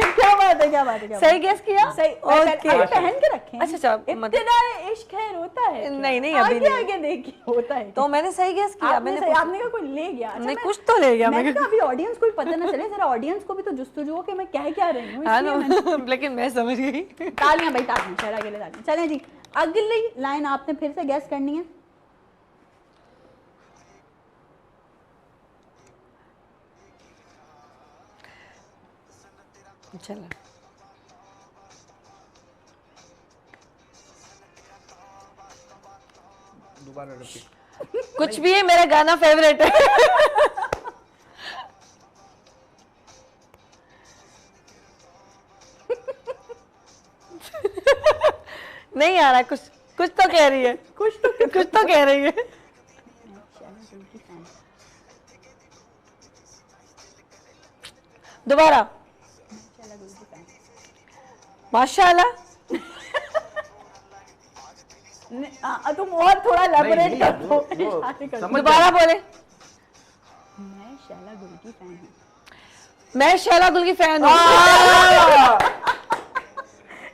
क्या बात है, क्या बात है, क्या सही गेस किया? सही। ओके। अभी पहन के रखें। अच्छा, अच्छा, इब्तिदाए इश्क है रोता है क्या? नहीं, नहीं, अभी आगे नहीं। आगे देखिए होता है। तो मैंने सही गेस किया। आपने सही, आपने कहा कोई ले गया। अच्छा, नहीं, मैं- कुछ तो ले गया। मैंने कहा अभी ऑडियंस को भी पता ना चले, जरा ऑडियंस को भी तो जुस्तजू हो कि मैं कह क्या रही हूँ। हाँ इसलिए ना, मैंने- लेकिन मैं समझ गई। तालियां भाई, तालियां, शहरा के लिए तालियां। चलें जी, अगली लाइन आपने फिर से गैस करनी है। चलो, दोबारा रिपीट। कुछ भी है, मेरा गाना फेवरेट है। नहीं आ रहा, कुछ कुछ तो कह रही है, कुछ तो कह रही है। दोबारा। माशाल्लाह। तुम और थोड़ा एलैबोरेट नहीं, कर दो। वो इशारे कर दो। समझ दोबारा बोले। मैं शैला गुल की फैन हूँ। मैं शैला गुल की फैन हूँ।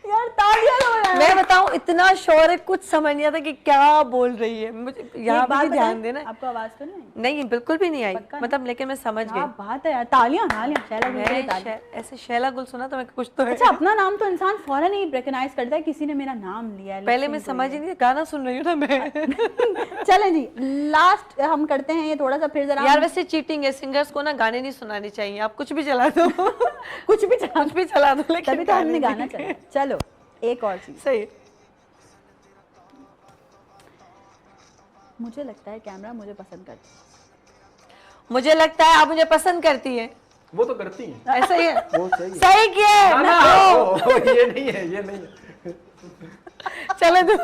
यार तालियां दो यार। मैं बताऊं, इतना शोर है, कुछ समझ नहीं आता कि क्या बोल रही है। मुझे यहाँ एक बात पे भी ध्यान बताएं, देना। आपको आवाज तो नहीं आई? नहीं, बिल्कुल भी नहीं आई, पक्का नहीं? मतलब लेकिन मैं समझ क्या गई। बात है यार, तालियां तालियां, शैला गुल के लिए तालियां। ऐसे शैला गुल सुना तो मैं कुछ तो है। अच्छा, अपना नाम तो इंसान फौरन ही रिकॉग्नाइज करता है, किसी ने मेरा नाम लिया है। पहले मैं समझ ही नहीं, गाना सुन रही हूँ ना मैं। चलें जी, लास्ट हम करते हैं ये थोड़ा सा, फिर जरा यार वैसे चीटिंग है, सिंगर्स को ना गाने नहीं सुनाने चाहिए। आप कुछ भी चला दो। कुछ भी चला, कुछ भी चला दो, लेकिन तभी तो हमने गाने गाना नहीं। चला। चलो एक और चीज, सही। मुझे लगता है कैमरा मुझे पसंद करता है। मुझे लगता है आप मुझे पसंद करती है। वो तो करती है। ऐसा ही है। वो सही है। सही किया है। ना, मैं- ओ, ये नहीं है, ये नहीं है। चले दो।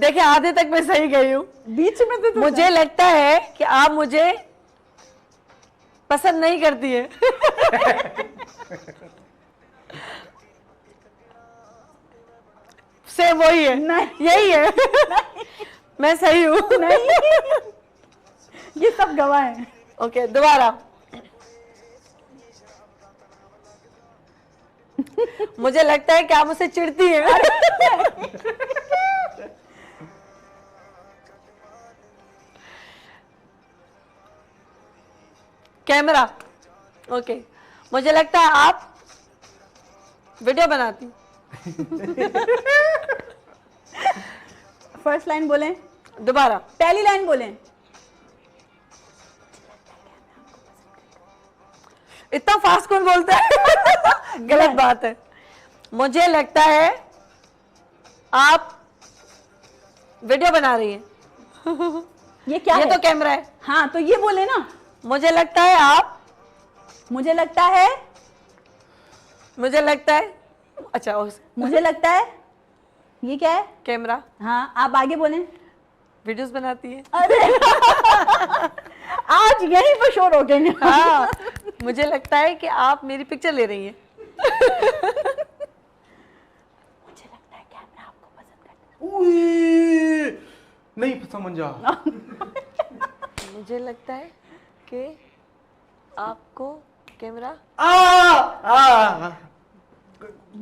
देखिए, आधे तक मैं सही गई हूँ। बीच में तो मुझे लगता है कि आप मुझे पसंद नहीं करती है। से वही है, नहीं। यही है। मैं सही हूँ। नहीं, ये सब गवाह हैं। ओके, दोबारा। मुझे लगता है कि आप मुझसे चिढ़ती हैं। कैमरा। ओके, मुझे लगता है आप वीडियो बनाती। फर्स्ट लाइन बोलें, दोबारा। पहली लाइन बोलें। इतना फास्ट कौन बोलता है? गलत बात है। मुझे लगता है आप वीडियो बना रही हैं। ये क्या ये है? तो कैमरा है। हाँ, तो ये बोले ना। मुझे लगता है आप, मुझे लगता है, मुझे लगता है, अच्छा मुझे लगता है, ये क्या है? कैमरा। हाँ, आप आगे बोलें। वीडियोस बनाती है। अरे आज यहीं पर शोर हो गए। हाँ, मुझे लगता है कि आप मेरी पिक्चर ले रही हैं। मुझे लगता है कैमरा आपको पसंद करता उई, नहीं समझा। मुझे लगता है कि आपको कैमरा,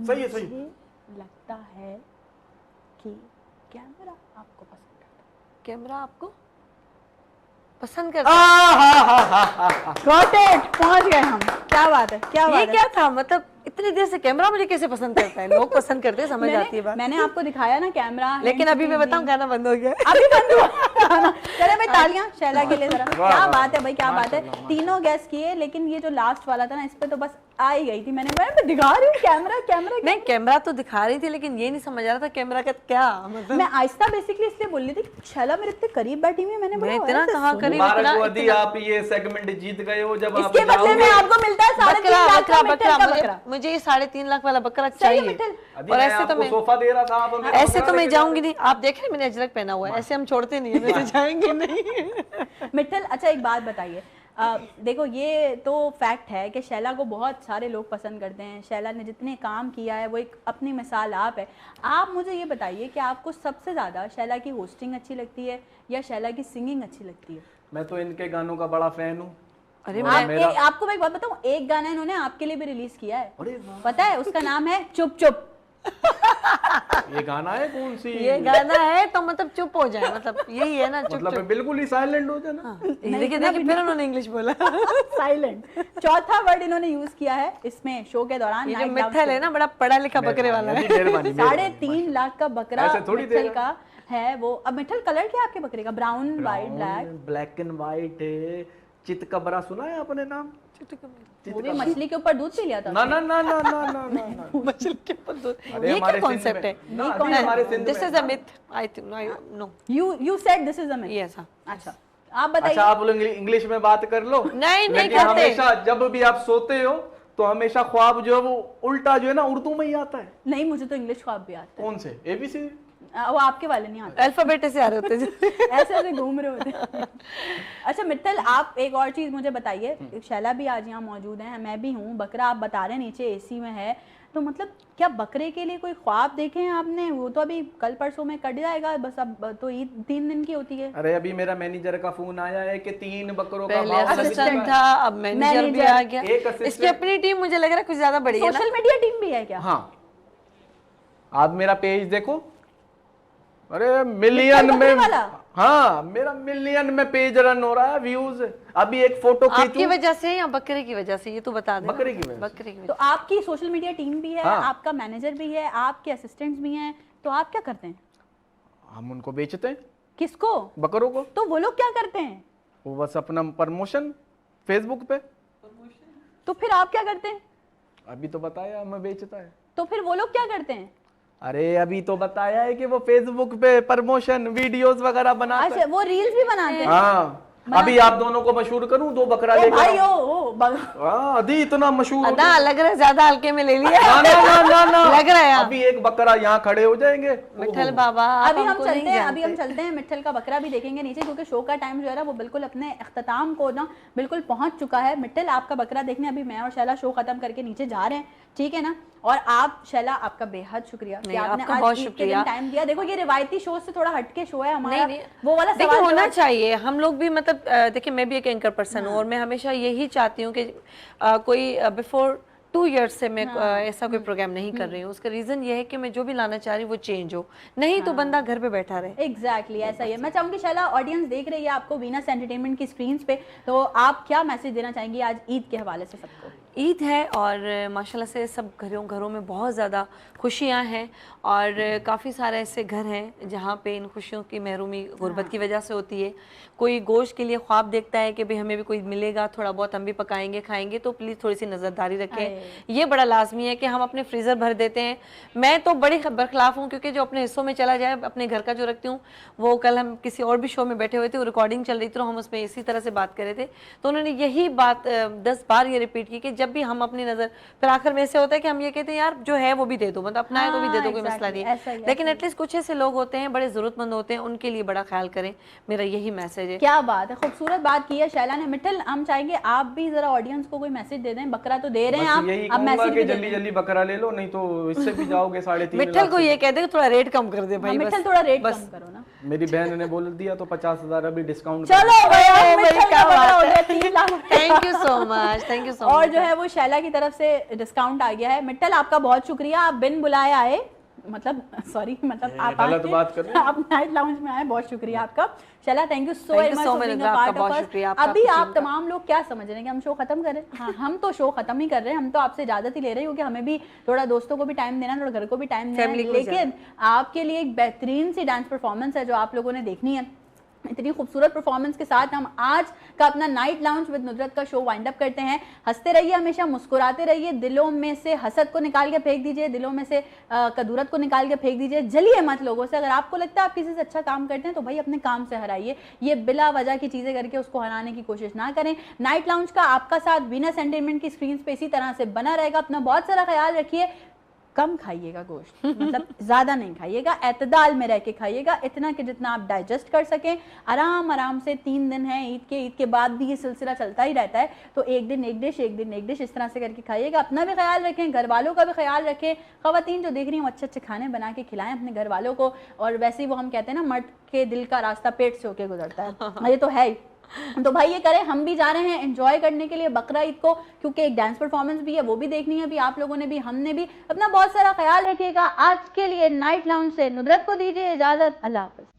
सही है, सही। है। लगता है कि कैमरा आपको पसंद करता है। कैमरा आपको पसंद करता है। Got it, पहुंच गए हम। क्या बात है, क्या ये बात है। क्या था? मतलब इतनी देर से कैमरा मुझे कैसे पसंद करता है? लोग पसंद करते हैं, समझ आती है बात। मैंने आपको दिखाया ना कैमरा। लेकिन अभी मैं बताऊं, गाना बंद हो गया। अभी बंद हुआ। चले भाई, तालियां शैला के लिए जरा। क्या बात है भाई, क्या बात है। तीनों गैस किए, लेकिन ये जो लास्ट वाला था ना, इस पे तो बस आ ही गई थी। मैं दिखा रही हूँ कैमरा, कैमरा। नहीं, कैमरा तो दिखा रही थी, लेकिन ये नहीं समझ आ रहा था कैमरा का क्या मतलब। मैं आहिस्ता बेसिकली इसलिए बोल रही थी कि शैला मेरे इतने करीब बैठी हुई है, मैंने बोला, इतना ऐसे कहाँ सुन। करीब? मुबारक हो अदी, आप ये सेगमेंट जीत गए हो। जब आप इसके बदले में आपको मिलता है 3.5 बकरा लाख बकरा का बकरा, मिट्ठल का बकरा। मुझे ये 3.5 लाख वाला बकरा सही है चाहिए। मिट्ठल। और ऐसे तो मैं सोफा दे रहा था, आप हमें ऐसे बकरा तो मैं लेके जाऊंगी नहीं। आप देख रहे हैं मैंने अजरक पहना हुआ है, ऐसे हम छोड़ते नहीं है, वैसे जाएंगे नहीं। मिट्ठल, अच्छा एक बात बताइए, देखो ये तो फैक्ट है कि शैला को बहुत सारे लोग पसंद करते हैं। शैला ने जितने काम किया है वो एक अपनी मिसाल आप है। आप मुझे ये बताइए कि आपको सबसे ज़्यादा शैला की होस्टिंग अच्छी लगती है या शैला की सिंगिंग अच्छी लगती है? मैं तो इनके गानों का बड़ा फैन हूँ। अरे आपको मैं एक बात बताऊं, एक गाना इन्होंने आपके लिए भी रिलीज किया है, अरे वाह। पता है? उसका नाम है चुप चुप। ये गाना है कौन सी? ये गाना है तो मतलब चुप हो जाए, मतलब यही है ना, चुप मतलब चुप। मैं बिल्कुल ही साइलेंट हो जाए ना। देखिए देखिए फिर उन्होंने इंग्लिश बोला। साइलेंट चौथा वर्ड इन्होंने यूज किया है इसमें शो के दौरान। ये जो मित्थल है ना, बड़ा पढ़ा लिखा बकरे वाला है। 3.5 लाख का बकरा ऐसे थोड़ी मित्थल देगा। का है वो। अब मित्थल कलर क्या है आपके बकरे का? Brown white black? Black and white है। चित कबरा सुना है आपने नाम? वो भी मछली के ऊपर दूध पी लिया था। ना ना ना ना ना ना ना। मछली के ऊपर दूध। अरे ये क्या हमारे कॉन्सेप्ट है? सिंध में- ना, अभी हमारे सिंध दिस में- is a myth, I think. No, You said this is a myth. Yes. अच्छा आप बताइए। अच्छा आप लोग इंग्लिश में बात कर लो। नहीं लेकिन करते। हमेशा जब भी आप सोते हो तो हमेशा ख्वाब जो है वो उल्टा जो है ना उर्दू में ही आता है। नहीं, मुझे तो इंग्लिश ख्वाब भी आता कौन से? ABC? है। वो आपके वाले नहीं आते। अल्फाबेट से आ रहे होते हैं। ऐसे ऐसे घूम रहे होते हैं। अच्छा मित्तल, आप एक और चीज मुझे बताइए। शैला भी आज यहाँ मौजूद है, मैं भी हूँ। बकरा आप बता रहे हैं नीचे AC में है, तो मतलब क्या बकरे के लिए कोई ख्वाब देखे हैं आपने? वो तो अभी कल परसों में कट जाएगा, बस अब तो ईद 3 दिन की होती है। अरे अभी मेरा मैनेजर का फोन आया है कि 3 बकरों का पहले भाव लग असिस्टेंट चुका है। था, अब मैनेजर भी आ गया। एक assistant- इसकी अपनी टीम मुझे लग रहा है कुछ ज्यादा बड़ी है ना। सोशल मीडिया टीम भी है क्या? हाँ, आप मेरा पेज देखो। अरे मिलियन बकरे में। वाला? हाँ, मेरा मिलियन में पेज रन हो रहा है, व्यूज। अभी एक फोटो आपकी खींचूं। वजह से या बकरे की वजह से? ये तो बता दे। बकरे की वजह से। बकरे की वजह तो आपकी सोशल मीडिया टीम भी है, हाँ। आपका मैनेजर भी है, आपके असिस्टेंट्स भी हैं, तो आप क्या करते हैं? हम उनको बेचते हैं, किसको? बकरों को। तो वो लोग क्या करते हैं? वो बस अपना प्रमोशन फेसबुक पे। तो फिर आप क्या करते हैं? अभी तो बताया मैं बेचता है। तो फिर वो लोग क्या करते हैं? अरे अभी तो बताया है कि वो फेसबुक पे प्रमोशन वीडियोस वगैरह बनाते अच्छा, हैं। वो रील्स भी बनाते हैं? हाँ, अभी आप दोनों को मशहूर करूं, 2 बकरा ओ लेकर भाई आओ। हाँ, अभी इतना मशहूर हो अदा लग रहा है ज्यादा हल्के में ले लिया। ना, ना, ना, ना, ना। लग रहा है आप। अभी एक बकरा यहाँ खड़े हो जाएंगे। मिठल बाबा, आप अभी हम हमको चलते नहीं हैं, अभी हम जानते। चलते हैं। मिट्ठल का बकरा भी देखेंगे नीचे, क्योंकि शो का टाइम जो है ना वो बिल्कुल अपने अख्ताम को ना बिल्कुल पहुंच चुका है। मिट्ठल आपका बकरा देखने अभी मैं और शैला शो खत्म करके नीचे जा रहे हैं, ठीक है ना? और आप शैला, आपका बेहद शुक्रिया कि नहीं, आपने आपका आज बहुत ईद के शुक्रिया। दिन टाइम दिया। देखो ये रिवायती शो से थोड़ा हटके शो है हमारा, नहीं, वो वाला देखिए सवाल होना जवाब। चाहिए। हम लोग भी मतलब देखिए मैं भी एक एंकर पर्सन हूँ और मैं हमेशा यही चाहती हूँ कि कोई बिफोर 2 years से मैं ऐसा कोई प्रोग्राम नहीं कर रही हूँ। उसका रीजन ये है कि मैं जो भी लाना चाह रही हूँ वो चेंज हो, नहीं तो बंदा घर पे बैठा रहे। एग्जैक्टली ऐसा ही है। मैं चाहूंगी शैला, ऑडियंस देख रही है आपको वीनस एंटरटेनमेंट की स्क्रीन्स पे, तो आप क्या मैसेज देना चाहेंगी आज ईद के हवाले से सबको? ईद है और माशाल्लाह से सब घरों में बहुत ज़्यादा खुशियाँ हैं और काफ़ी सारे ऐसे घर हैं जहाँ पे इन खुशियों की महरूमी गुर्बत की वजह से होती है। कोई गोश्त के लिए ख्वाब देखता है कि भाई हमें भी कोई मिलेगा, थोड़ा बहुत हम भी पकाएंगे खाएंगे, तो प्लीज़ थोड़ी सी नज़रदारी रखें। ये बड़ा लाजमी है कि हम अपने फ्रीज़र भर देते हैं। मैं तो बड़ी बरखिलाफ़ हूँ, क्योंकि जो अपने हिस्सों में चला जाए, अपने घर का जो रखती हूँ, वो कल हम किसी और भी शो में बैठे हुए थे, वो रिकॉर्डिंग चल रही थी, तो हम उसमें इसी तरह से बात कर रहे थे, तो उन्होंने यही बात 10 बार ये रिपीट की कि जब भी हम अपनी नज़र, फिर आखिर में ऐसे होता है कि हम ये कहते हैं यार जो है वो भी दे दो, मतलब अपना है तो भी दे दो, कोई मसला नहीं है। लेकिन एटलीस्ट कुछ ऐसे लोग होते हैं बड़े ज़रूरतमंद होते हैं, उनके लिए बड़ा ख्याल करें, मेरा यही मैसेज है। क्या बात है, खूबसूरत बात की है शैला ने। मिट्ठल, हम चाहेंगे आप भी जरा ऑडियंस को कोई मैसेज दे दें। बकरा तो दे रहे हैं आप, यही अब कहूंगा मैसेज कि भी दे जल्दी दें। जल्दी बकरा ले लो, नहीं तो इससे भी जाओगे 3.5 मिट्ठल को ये कह दे कि थोड़ा रेट कम कर दे भाई। मिट्ठल थोड़ा रेट कम करो ना। मेरी बहन ने बोल दिया तो 50,000 अभी डिस्काउंट। चलो भैया, मिट्ठल का क्या बकरा बात हो है। गया 3 lakh. Thank you so much, thank you so much. और जो है वो शैला की तरफ से डिस्काउंट आ गया है। मिट्ठल आपका बहुत शुक्रिया, आप बिन बुलाए आए, मतलब सॉरी, मतलब आप गलत बात कर रहे हैं। आप नाइट लाउंज में आए, बहुत शुक्रिया आपका। Shaila, thank you so Thank you much so for much, being निद्रा, अ आपका पार्ट बहुत ऑफ शुक्रिया, अस। आपका अभी आपकी आप टीम का। तमाम लोग क्या समझ रहे हैं कि हम शो खत्म करें? हाँ, हम तो शो खत्म ही कर रहे हैं, हम तो आपसे इजाजत ही ले रहे हैं, क्योंकि हमें भी थोड़ा दोस्तों को भी टाइम देना है, थोड़ा घर को भी टाइम देना है। Family को भी लेकिन आपके लिए एक बेहतरीन सी डांस परफॉर्मेंस है जो आप लोगों ने देखनी है। इतनी खूबसूरत परफॉर्मेंस के साथ हम आज का अपना नाइट लाउंज विद नुदरत का शो वाइंड अप करते हैं। हंसते रहिए, हमेशा मुस्कुराते रहिए, दिलों में से हसद को निकाल के फेंक दीजिए, दिलों में से कदूरत को निकाल के फेंक दीजिए, जलिए मत लोगों से। अगर आपको लगता है आप किसी से अच्छा काम करते हैं तो भाई अपने काम से हराइए, ये बिला वजह की चीजें करके उसको हराने की कोशिश ना करें। नाइट लाउंज का आपका साथ वीनस एंटरटेनमेंट की स्क्रीन पे इसी तरह से बना रहेगा। अपना बहुत सारा ख्याल रखिए। कम खाइएगा गोश्त, मतलब ज़्यादा नहीं खाइएगा, एतदाल में रह के खाइएगा, इतना कि जितना आप डाइजेस्ट कर सकें। आराम आराम से 3 दिन हैं ईद के बाद भी ये सिलसिला चलता ही रहता है, तो एक दिन एक डिश, एक दिन एक डिश, इस तरह से करके खाइएगा। अपना भी ख्याल रखें, घर वालों का भी ख्याल रखें। ख़वातीन जो देख रही हैं अच्छे अच्छे खाने बना के खिलाएं अपने घर वालों को। और वैसे ही वो हम कहते हैं ना, मर्द के दिल का रास्ता पेट से होके गुजरता है, ये तो है ही। तो भाई ये करें, हम भी जा रहे हैं एंजॉय करने के लिए बकरा ईद को, क्योंकि एक डांस परफॉर्मेंस भी है, वो भी देखनी है। अभी आप लोगों ने भी, हमने भी। अपना बहुत सारा ख्याल रखिएगा। आज के लिए नाइट लाउंज से नुदरत को दीजिए इजाजत। अल्लाह हाफ़िज़।